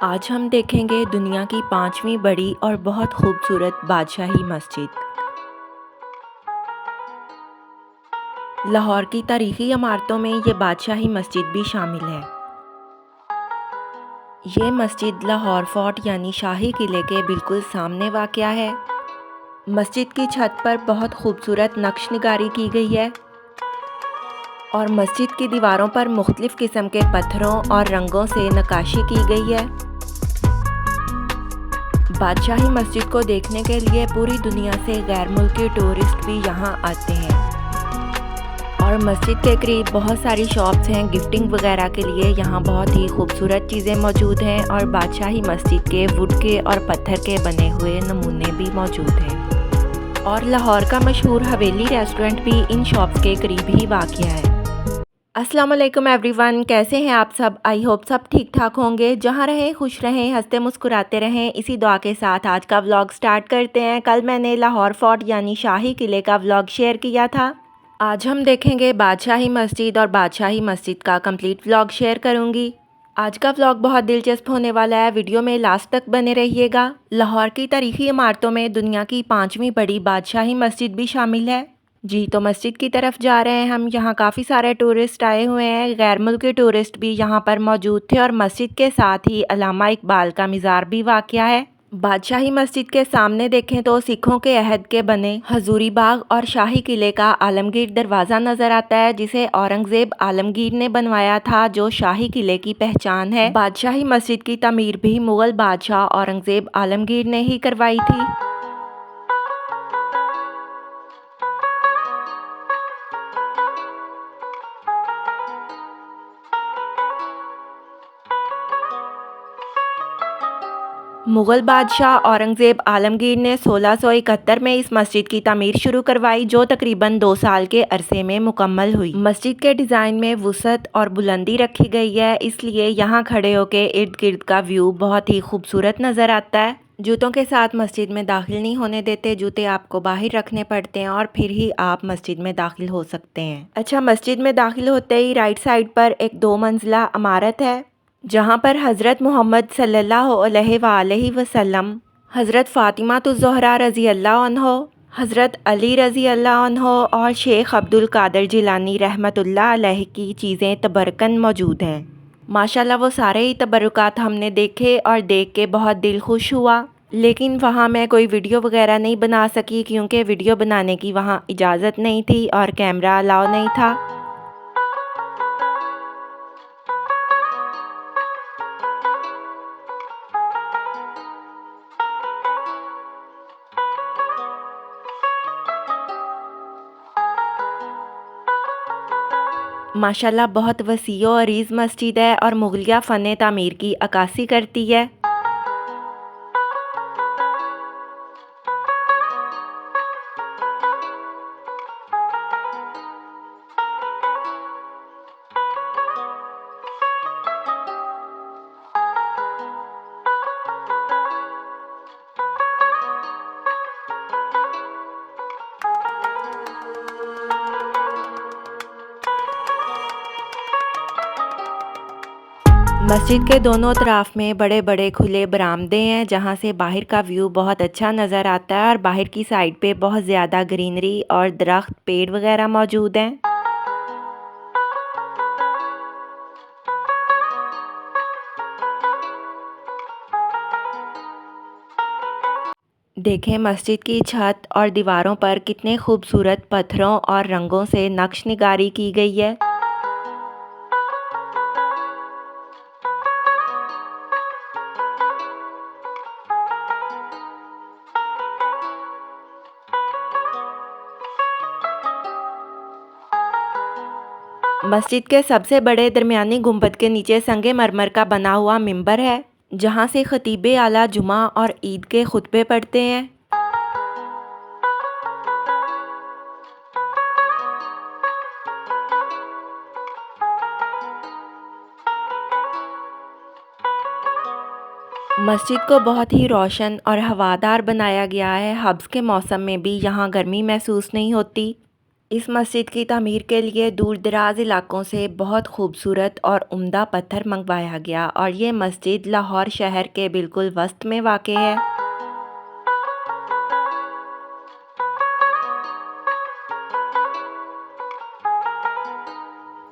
आज हम देखेंगे दुनिया की पांचवी बड़ी और बहुत खूबसूरत बादशाही मस्जिद। लाहौर की तारीखी इमारतों में ये बादशाही मस्जिद भी शामिल है। ये मस्जिद लाहौर फोर्ट यानी शाही किले के बिल्कुल सामने वाक़या है। मस्जिद की छत पर बहुत खूबसूरत नक्श निगारी की गई है और मस्जिद की दीवारों पर मुख्तलिफ़ किस्म के पत्थरों और रंगों से नक्काशी की गई है। बादशाही मस्जिद को देखने के लिए पूरी दुनिया से गैर मुल्की टूरिस्ट भी यहाँ आते हैं और मस्जिद के करीब बहुत सारी शॉप्स हैं गिफ्टिंग वगैरह के लिए। यहाँ बहुत ही खूबसूरत चीज़ें मौजूद हैं और बादशाही मस्जिद के वुड के और पत्थर के बने हुए नमूने भी मौजूद हैं और लाहौर का मशहूर हवेली रेस्टोरेंट भी इन शॉप्स के करीब ही वाक़या है। अस्सलाम वालेकुम एवरीवन, कैसे हैं आप सब? आई होप सब ठीक ठाक होंगे। जहाँ रहें खुश रहें, हंसते मुस्कुराते रहें, इसी दुआ के साथ आज का व्लॉग स्टार्ट करते हैं। कल मैंने लाहौर फोर्ट यानी शाही किले का व्लॉग शेयर किया था। आज हम देखेंगे बादशाही मस्जिद और बादशाही मस्जिद का कंप्लीट व्लॉग शेयर करूँगी। आज का व्लॉग बहुत दिलचस्प होने वाला है, वीडियो में लास्ट तक बने रहिएगा। लाहौर की तारीखी इमारतों में दुनिया की पाँचवीं बड़ी बादशाही मस्जिद भी शामिल है। जी तो मस्जिद की तरफ जा रहे हैं हम। यहाँ काफ़ी सारे टूरिस्ट आए हुए हैं, गैर मुल्की टूरिस्ट भी यहाँ पर मौजूद थे और मस्जिद के साथ ही अल्लामा इकबाल का मज़ार भी वाक़या है। बादशाही मस्जिद के सामने देखें तो सिखों के अहद के बने हजूरी बाग और शाही किले का आलमगीर दरवाज़ा नज़र आता है, जिसे औरंगज़ेब आलमगीर ने बनवाया था, जो शाही किले की पहचान है। बादशाही मस्जिद की तमीर भी मुग़ल बादशाह औरंगज़ेब आलमगीर ने ही करवाई थी। मुग़ल बादशाह औरंगज़ेब आलमगीर ने 1671 में इस मस्जिद की तामीर शुरू करवाई, जो तकरीबन 2 साल के अरसे में मुकम्मल हुई। मस्जिद के डिज़ाइन में वुसअत और बुलंदी रखी गई है, इसलिए यहाँ खड़े होकर इर्द गिर्द का व्यू बहुत ही खूबसूरत नज़र आता है। जूतों के साथ मस्जिद में दाखिल नहीं होने देते, जूते आपको बाहर रखने पड़ते हैं और फिर ही आप मस्जिद में दाखिल हो सकते हैं। अच्छा, मस्जिद में दाखिल होते ही राइट साइड पर एक 2 मंजिला इमारत है, जहाँ पर हज़रत मोहम्मद सल्लल्लाहु अलैहि वसल्लम, हज़रत फ़ातिमा ज़हरा रज़ी अल्लाह अन्हो, हज़रत अली रज़ी अल्लाह अन्हो और शेख अब्दुल कादिर जिलानी रहमतुल्लाह अलैह की चीज़ें तबरकन मौजूद हैं। माशाल्लाह वो सारे ही तबरुकात हमने देखे और देख के बहुत दिल खुश हुआ, लेकिन वहाँ मैं कोई वीडियो वगैरह नहीं बना सकी क्योंकि वीडियो बनाने की वहाँ इजाज़त नहीं थी और कैमरा अलाउ नहीं था। माशाल्लाह बहुत वसी व अरीज़ मस्जिद है और मुग़लिया फ़न तामीर की अक्कासी करती है। मस्जिद के दोनों तरफ में बड़े बड़े खुले बरामदे हैं, जहाँ से बाहर का व्यू बहुत अच्छा नज़र आता है और बाहर की साइड पे बहुत ज़्यादा ग्रीनरी और दरख्त पेड़ वगैरह मौजूद हैं। देखें मस्जिद की छत और दीवारों पर कितने खूबसूरत पत्थरों और रंगों से नक्श निगारी की गई है। मस्जिद के सबसे बड़े दरमियानी गुंबद के नीचे संगे मरमर का बना हुआ मिंबर है, जहाँ से खतीबे आला जुमा और ईद के खुतबे पढ़ते हैं। मस्जिद को बहुत ही रोशन और हवादार बनाया गया है। हब्स के मौसम में भी यहाँ गर्मी महसूस नहीं होती। इस मस्जिद की तामीर के लिए दूर दराज इलाकों से बहुत खूबसूरत और उम्दा पत्थर मंगवाया गया और ये मस्जिद लाहौर शहर के बिल्कुल वस्त में वाक़ है।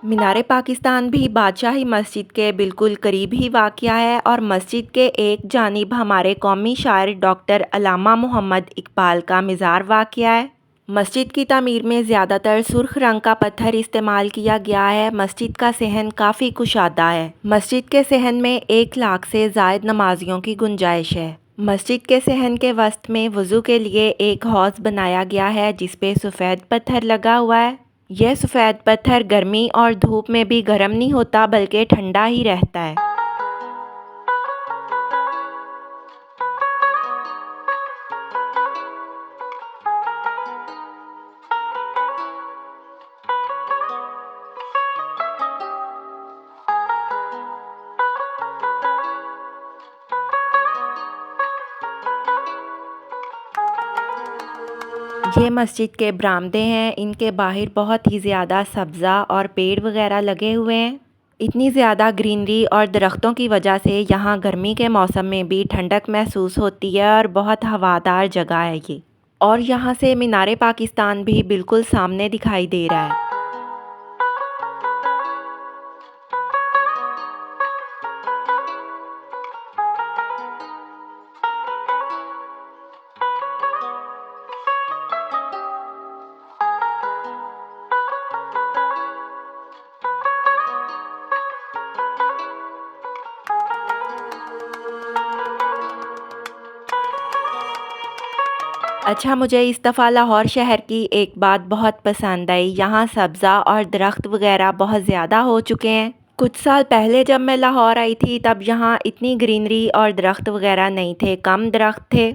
मीनार पाकिस्तान भी बादशाही मस्जिद के बिल्कुल करीब ही वाक़या है और मस्जिद के एक जानिब हमारे कौमी शायर डॉक्टर अल्लामा मोहम्मद इकबाल का मज़ार वाक़या है। मस्जिद की तामीर में ज़्यादातर सुर्ख रंग का पत्थर इस्तेमाल किया गया है। मस्जिद का सहन काफ़ी कुशादा है। मस्जिद के सहन में 1 लाख से ज़ायद नमाजियों की गुंजाइश है। मस्जिद के सहन के वस्त में वज़ू के लिए एक हौज़ बनाया गया है जिस पे सफ़ेद पत्थर लगा हुआ है। यह सफ़ेद पत्थर गर्मी और धूप में भी गर्म नहीं होता बल्कि ठंडा ही रहता है। ये मस्जिद के बरामदे हैं, इनके बाहर बहुत ही ज़्यादा सब्ज़ा और पेड़ वगैरह लगे हुए हैं। इतनी ज़्यादा ग्रीनरी और दरख्तों की वजह से यहाँ गर्मी के मौसम में भी ठंडक महसूस होती है और बहुत हवादार जगह है ये। और यहाँ से मीनार पाकिस्तान भी बिल्कुल सामने दिखाई दे रहा है। अच्छा, मुझे इस दफ़ा लाहौर शहर की एक बात बहुत पसंद आई। यहाँ सब्ज़ा और दरख्त वगैरह बहुत ज़्यादा हो चुके हैं। कुछ साल पहले जब मैं लाहौर आई थी तब यहाँ इतनी ग्रीनरी और दरख्त वगैरह नहीं थे, कम दरख्त थे।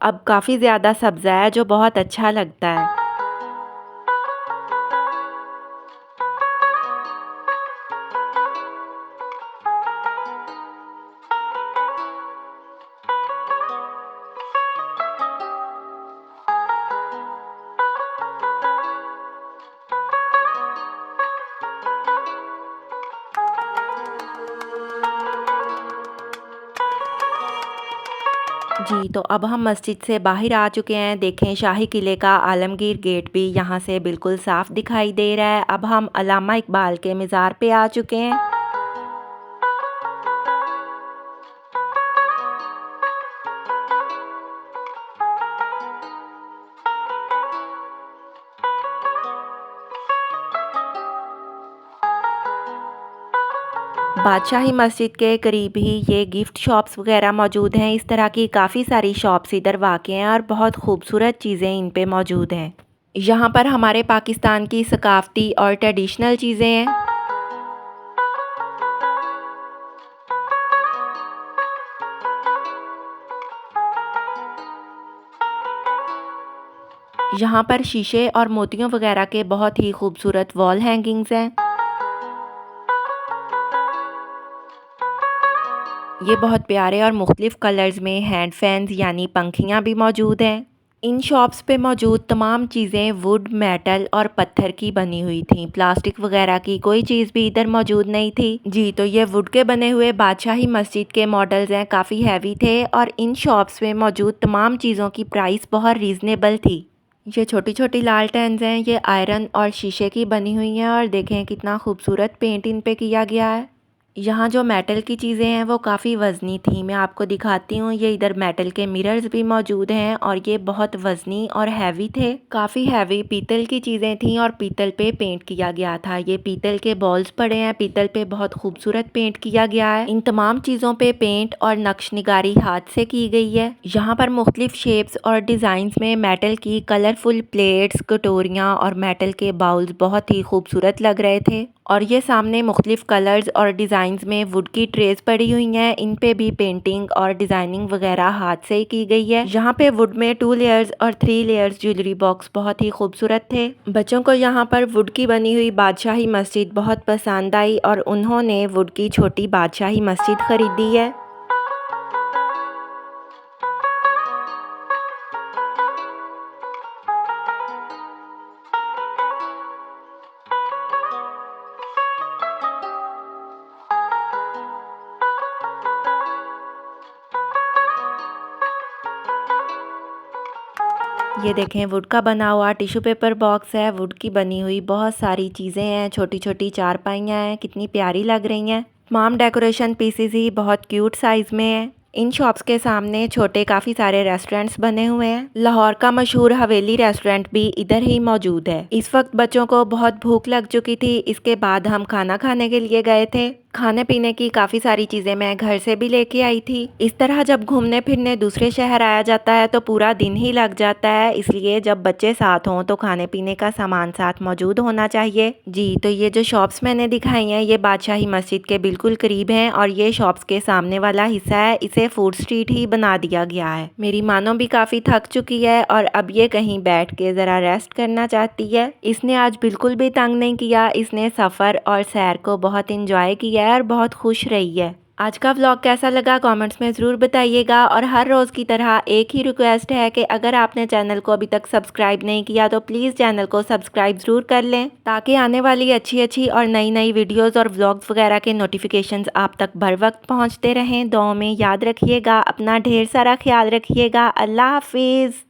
अब काफ़ी ज़्यादा सब्ज़ा है जो बहुत अच्छा लगता है। जी, तो अब हम मस्जिद से बाहर आ चुके हैं। देखें, शाही किले का आलमगीर गेट भी यहाँ से बिल्कुल साफ़ दिखाई दे रहा है। अब हम अल्लामा इकबाल के मज़ार पे आ चुके हैं। बादशाही मस्जिद के करीब ही ये गिफ्ट शॉप्स वगैरह मौजूद हैं। इस तरह की काफ़ी सारी शॉप्स इधर वाक़ हैं और बहुत खूबसूरत चीज़ें इन पे मौजूद हैं। यहाँ पर हमारे पाकिस्तान की सकाफ़ती और ट्रेडिशनल चीज़ें हैं। यहाँ पर शीशे और मोतियों वगैरह के बहुत ही खूबसूरत वॉल हैंगिंग्स हैं। ये बहुत प्यारे और मुख्तलिफ़ कलर्स में हैंड फैन्स यानी पंखियाँ भी मौजूद हैं। इन शॉप्स पे मौजूद तमाम चीज़ें वुड, मेटल और पत्थर की बनी हुई थीं। प्लास्टिक वगैरह की कोई चीज़ भी इधर मौजूद नहीं थी। जी, तो ये वुड के बने हुए बादशाही मस्जिद के मॉडल्स हैं, काफ़ी हैवी थे और इन शॉप्स में मौजूद तमाम चीज़ों की प्राइस बहुत रीज़नेबल थी। ये छोटी-छोटी लालटेन्स हैं, ये आयरन और शीशे की बनी हुई हैं और देखें कितना खूबसूरत पेंट इन पे किया गया है। यहाँ जो मेटल की चीज़ें हैं वो काफ़ी वज़नी थी। मैं आपको दिखाती हूँ, ये इधर मेटल के मिरर्स भी मौजूद हैं और ये बहुत वज़नी और हैवी थे। काफ़ी हैवी पीतल की चीज़ें थीं और पीतल पे पेंट किया गया था। ये पीतल के बॉल्स पड़े हैं, पीतल पे बहुत खूबसूरत पेंट किया गया है। इन तमाम चीज़ों पे पेंट और नक्श निगारी हाथ से की गई है। यहाँ पर मुख्तलिफ शेप्स और डिज़ाइंस में मेटल की कलरफुल प्लेट्स, कटोरियाँ और मेटल के बाउल्स बहुत ही खूबसूरत लग रहे थे। और ये सामने मुख्तलिफ कलर्स और डिज़ाइंस में वुड की ट्रेस पड़ी हुई हैं। इन पे भी पेंटिंग और डिज़ाइनिंग वगैरह हाथ से ही की गई है। यहाँ पे वुड में 2 लेयर्स और 3 लेयर्स ज्वेलरी बॉक्स बहुत ही खूबसूरत थे। बच्चों को यहाँ पर वुड की बनी हुई बादशाही मस्जिद बहुत पसंद आई और उन्होंने वुड की छोटी बादशाही मस्जिद खरीदी है। ये देखें वुड का बना हुआ टिश्यू पेपर बॉक्स है, वुड की बनी हुई बहुत सारी चीज़ें हैं, छोटी छोटी चारपाइयाँ हैं, कितनी प्यारी लग रही हैं। तमाम डेकोरेशन पीसेस ही बहुत क्यूट साइज़ में है। इन शॉप्स के सामने छोटे काफ़ी सारे रेस्टोरेंट्स बने हुए हैं। लाहौर का मशहूर हवेली रेस्टोरेंट भी इधर ही मौजूद है। इस वक्त बच्चों को बहुत भूख लग चुकी थी, इसके बाद हम खाना खाने के लिए गए थे। खाने पीने की काफ़ी सारी चीज़ें मैं घर से भी लेके आई थी। इस तरह जब घूमने फिरने दूसरे शहर आया जाता है तो पूरा दिन ही लग जाता है, इसलिए जब बच्चे साथ हों तो खाने पीने का सामान साथ मौजूद होना चाहिए। जी तो ये जो शॉप्स मैंने दिखाई हैं ये बादशाही मस्जिद के बिल्कुल करीब हैं और ये शॉप्स के सामने वाला हिस्सा है, इसे फूड स्ट्रीट ही बना दिया गया है। मेरी मानो भी काफ़ी थक चुकी है और अब ये कहीं बैठ के ज़रा रेस्ट करना चाहती है। इसने आज बिल्कुल भी तंग नहीं किया, इसने सफ़र और सैर को बहुत इंजॉय किया और बहुत खुश रही है। आज का व्लॉग कैसा लगा कमेंट्स में ज़रूर बताइएगा और हर रोज़ की तरह एक ही रिक्वेस्ट है कि अगर आपने चैनल को अभी तक सब्सक्राइब नहीं किया तो प्लीज़ चैनल को सब्सक्राइब ज़रूर कर लें ताकि आने वाली अच्छी अच्छी और नई नई वीडियोस और व्लॉग्स वगैरह के नोटिफिकेशंस आप तक बर वक्त पहुँचते रहें। दुआओं में याद रखिएगा, अपना ढेर सारा ख्याल रखिएगा। अल्लाह हाफिज़।